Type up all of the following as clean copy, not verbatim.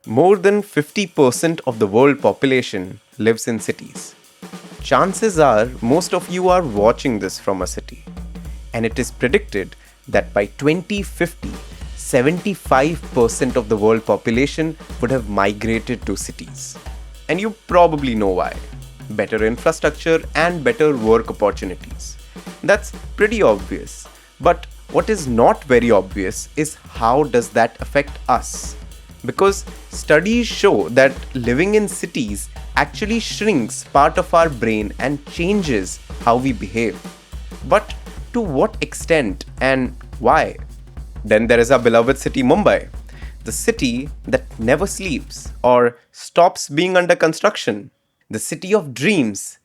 More than 50% of the world population lives in cities. Chances are most of you are watching this from a city. And it is predicted that by 2050, 75% of the world population would have migrated to cities. And you probably know why. Better infrastructure and better work opportunities. That's pretty obvious. But what is not very obvious is how does that affect us? Because studies show that living in cities actually shrinks part of our brain and changes how we behave. But to what extent and why? Then there is our beloved city Mumbai, the city that never sleeps or stops being under construction, the city of dreams,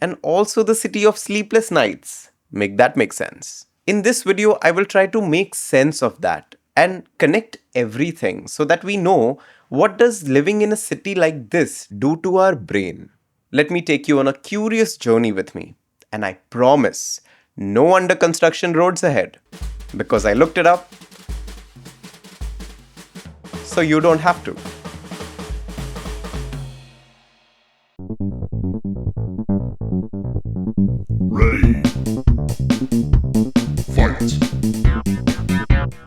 and also the city of sleepless nights. Make that make sense. In this video, I will try to make sense of that and connect everything so that we know what does living in a city like this do to our brain. Let me take you on a curious journey with me, and I promise no under construction roads ahead because I looked it up so you don't have to. Ready. Fight.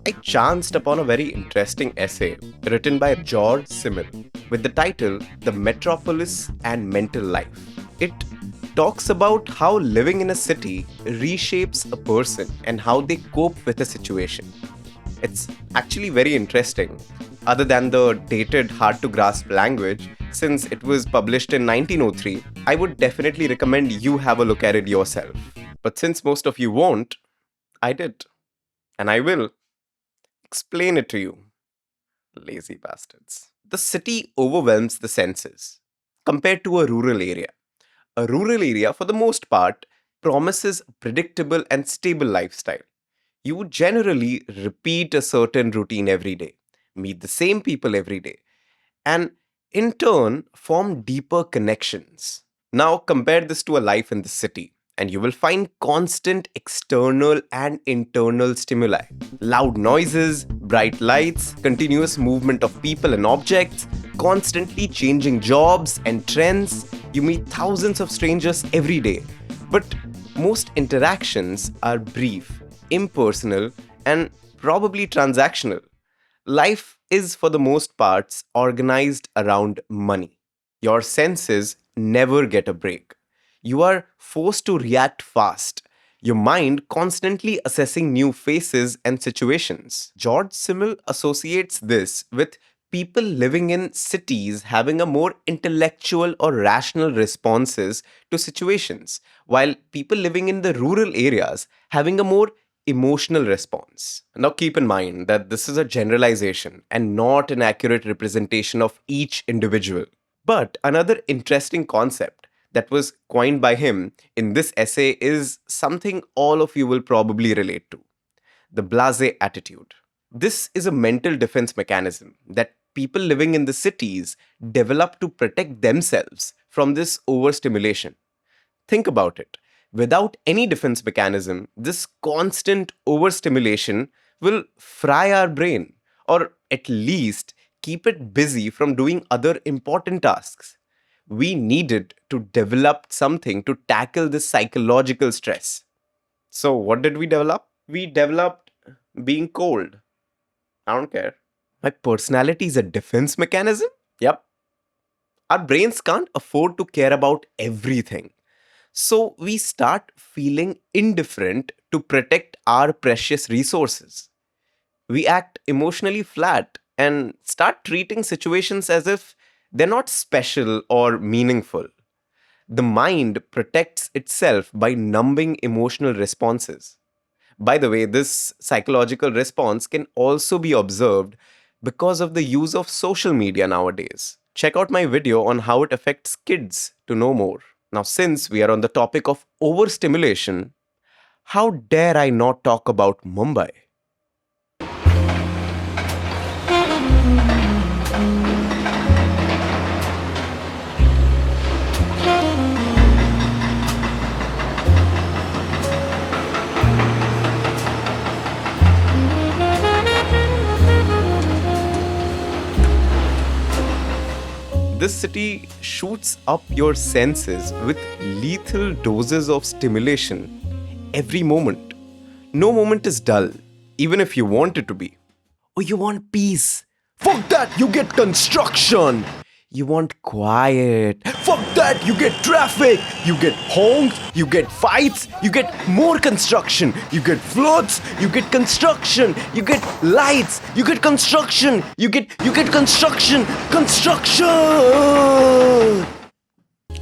I chanced upon a very interesting essay written by Georg Simmel with the title The Metropolis and Mental Life. It talks about how living in a city reshapes a person and how they cope with a situation. It's actually very interesting. Other than the dated, hard to grasp language, since it was published in 1903, I would definitely recommend you have a look at it yourself. But since most of you won't, I did. And I will explain it to you. Lazy bastards. The city overwhelms the senses compared to a rural area. A rural area, for the most part, promises a predictable and stable lifestyle. You would generally repeat a certain routine every day, meet the same people every day, and in turn form deeper connections. Now compare this to a life in the city, and you will find constant external and internal stimuli. Loud noises, bright lights, continuous movement of people and objects, constantly changing jobs and trends. You meet thousands of strangers every day. But most interactions are brief, impersonal, and probably transactional. Life is, for the most parts, organized around money. Your senses never get a break. You are forced to react fast, your mind constantly assessing new faces and situations. George Simmel associates this with people living in cities having a more intellectual or rational responses to situations, while people living in the rural areas having a more emotional response. Now keep in mind that this is a generalization and not an accurate representation of each individual. But another interesting concept that was coined by him in this essay is something all of you will probably relate to: the blase attitude. This is a mental defense mechanism that people living in the cities develop to protect themselves from this overstimulation. Think about it. Without any defense mechanism, this constant overstimulation will fry our brain, or at least keep it busy from doing other important tasks. We needed to develop something to tackle this psychological stress. So, what did we develop? We developed being cold. I don't care. My personality is a defense mechanism? Yep. Our brains can't afford to care about everything. So we start feeling indifferent to protect our precious resources. We act emotionally flat and start treating situations as if they're not special or meaningful. The mind protects itself by numbing emotional responses. By the way, this psychological response can also be observed because of the use of social media nowadays. Check out my video on how it affects kids to know more. Now, since we are on the topic of overstimulation, how dare I not talk about Mumbai? This city shoots up your senses with lethal doses of stimulation every moment. No moment is dull, even if you want it to be. Oh, you want peace? Fuck that, you get construction! You want quiet? Fuck that, you get traffic! You get honks, you get fights, you get more construction, you get floods, you get construction, you get lights, you get construction, you get construction, construction!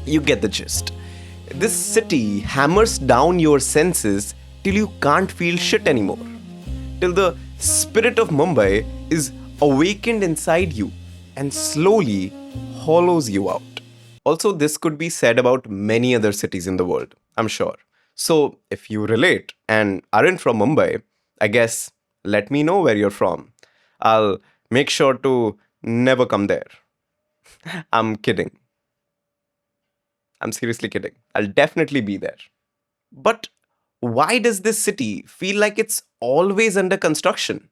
You get the gist. This city hammers down your senses till you can't feel shit anymore. Till the spirit of Mumbai is awakened inside you and slowly hollows you out. Also, this could be said about many other cities in the world, I'm sure. So, if you relate and aren't from Mumbai, I guess let me know where you're from. I'll make sure to never come there. I'm kidding. I'm seriously kidding. I'll definitely be there. But why does this city feel like it's always under construction?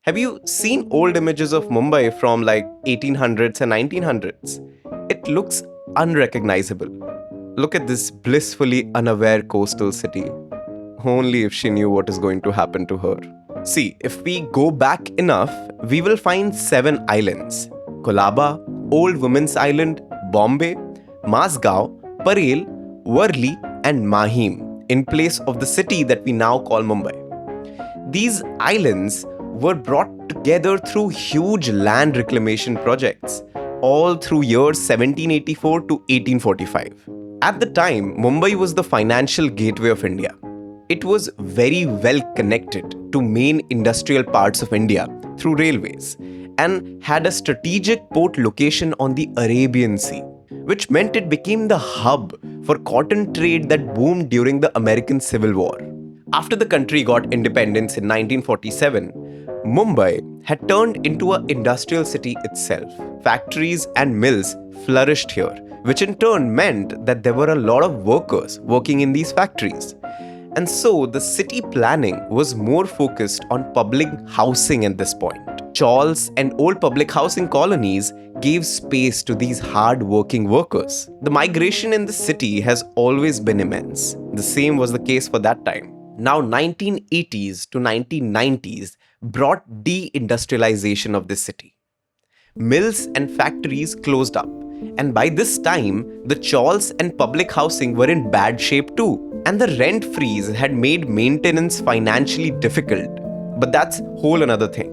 Have you seen old images of Mumbai from like 1800s and 1900s? It looks unrecognizable. Look at this blissfully unaware coastal city. Only if she knew what is going to happen to her. See, if we go back enough, we will find 7 islands. Kolaba, Old Women's Island, Bombay, Masgaon, Parel, Worli and Mahim in place of the city that we now call Mumbai. These islands were brought together through huge land reclamation projects, all through years 1784 to 1845. At the time, Mumbai was the financial gateway of India. It was very well connected to main industrial parts of India through railways and had a strategic port location on the Arabian Sea, which meant it became the hub for cotton trade that boomed during the American Civil War. After the country got independence in 1947, Mumbai had turned into an industrial city itself. Factories and mills flourished here, which in turn meant that there were a lot of workers working in these factories. And so the city planning was more focused on public housing at this point. Chawls and old public housing colonies gave space to these hard-working workers. The migration in the city has always been immense. The same was the case for that time. Now 1980s to 1990s brought de-industrialization of this city. Mills and factories closed up, and by this time, the chawls and public housing were in bad shape too, and the rent freeze had made maintenance financially difficult. But that's whole another thing.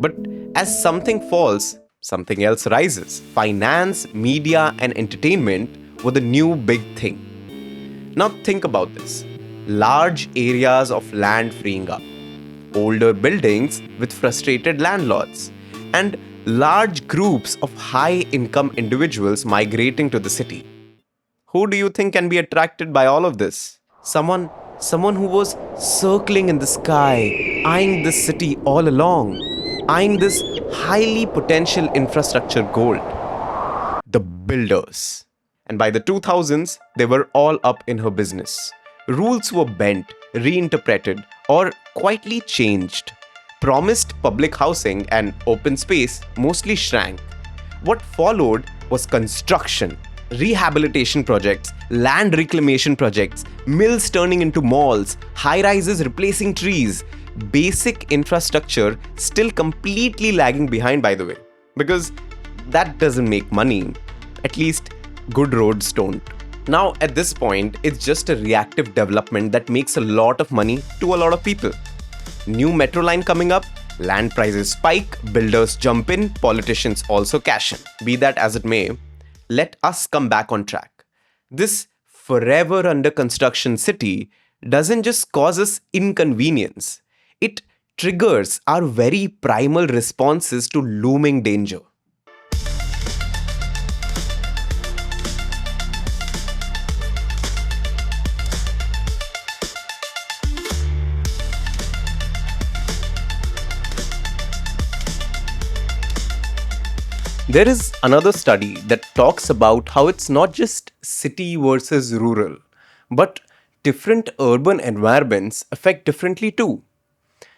But as something falls, something else rises. Finance, media, and entertainment were the new big thing. Now think about this. Large areas of land freeing up, older buildings with frustrated landlords, and large groups of high-income individuals migrating to the city. Who do you think can be attracted by all of this? Someone who was circling in the sky, eyeing this city all along, eyeing this highly potential infrastructure gold. The builders. And by the 2000s, they were all up in her business. Rules were bent, reinterpreted, or quietly changed. Promised public housing and open space mostly shrank. What followed was construction, rehabilitation projects, land reclamation projects, mills turning into malls, high-rises replacing trees, basic infrastructure still completely lagging behind, by the way, because that doesn't make money. At least good roads don't. Now, at this point, it's just a reactive development that makes a lot of money to a lot of people. New metro line coming up, land prices spike, builders jump in, politicians also cash in. Be that as it may, let us come back on track. This forever under construction city doesn't just cause us inconvenience. It triggers our very primal responses to looming danger. There is another study that talks about how it's not just city versus rural, but different urban environments affect differently too.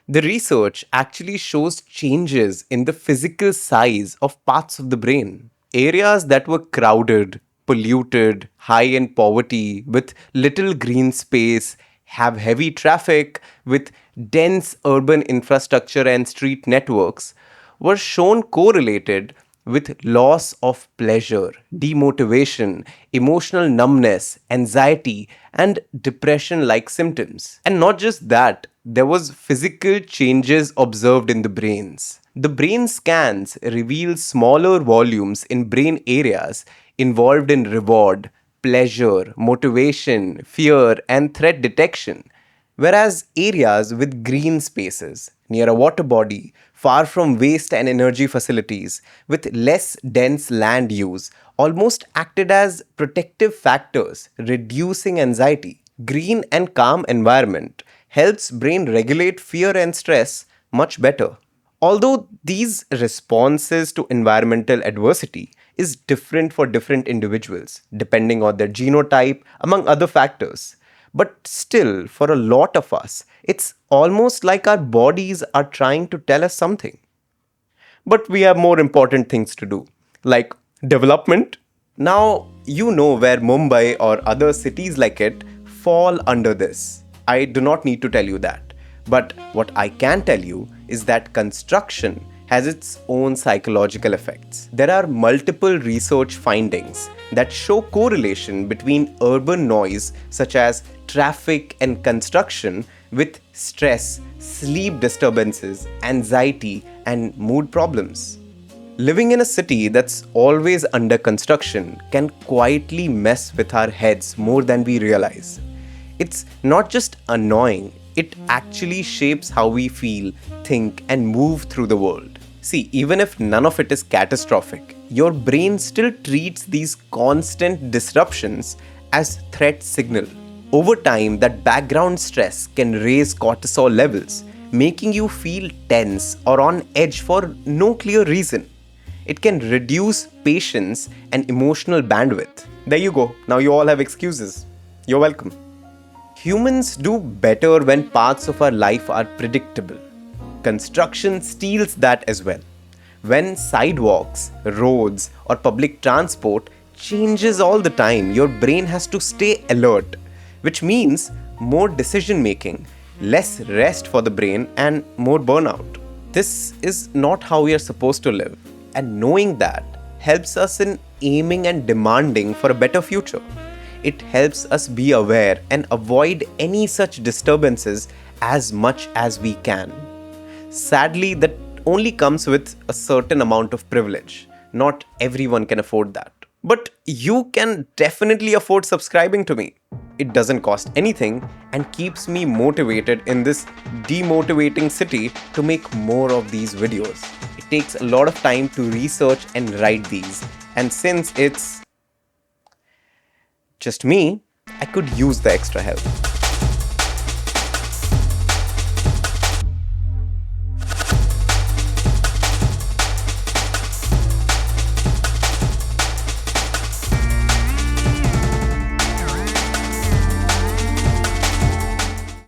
The research actually shows changes in the physical size of parts of the brain. Areas that were crowded, polluted, high in poverty, with little green space, have heavy traffic, with dense urban infrastructure and street networks, were shown correlated with loss of pleasure, demotivation, emotional numbness, anxiety, and depression like symptoms. And not just that, there was physical changes observed in the brains. The brain scans reveal smaller volumes in brain areas involved in reward, pleasure, motivation, fear, and threat detection. Whereas areas with green spaces, near a water body, far from waste and energy facilities, with less dense land use, almost acted as protective factors, reducing anxiety. Green and calm environment helps brain regulate fear and stress much better. Although these responses to environmental adversity is different for different individuals, depending on their genotype, among other factors. But still, for a lot of us, it's almost like our bodies are trying to tell us something. But we have more important things to do, like development. Now, you know where Mumbai or other cities like it fall under this. I do not need to tell you that. But what I can tell you is that construction has its own psychological effects. There are multiple research findings that show correlation between urban noise such as traffic and construction with stress, sleep disturbances, anxiety, and mood problems. Living in a city that's always under construction can quietly mess with our heads more than we realize. It's not just annoying, it actually shapes how we feel, think, and move through the world. See, even if none of it is catastrophic, your brain still treats these constant disruptions as threat signal. Over time, that background stress can raise cortisol levels, making you feel tense or on edge for no clear reason. It can reduce patience and emotional bandwidth. There you go. Now you all have excuses. You're welcome. Humans do better when parts of our life are predictable. Construction steals that as well. When sidewalks, roads, or public transport changes all the time, your brain has to stay alert, which means more decision making, less rest for the brain, and more burnout. This is not how we are supposed to live, and knowing that helps us in aiming and demanding for a better future. It helps us be aware and avoid any such disturbances as much as we can. Sadly, that only comes with a certain amount of privilege. Not everyone can afford that. But you can definitely afford subscribing to me. It doesn't cost anything and keeps me motivated in this demotivating city to make more of these videos. It takes a lot of time to research and write these. And since it's just me, I could use the extra help.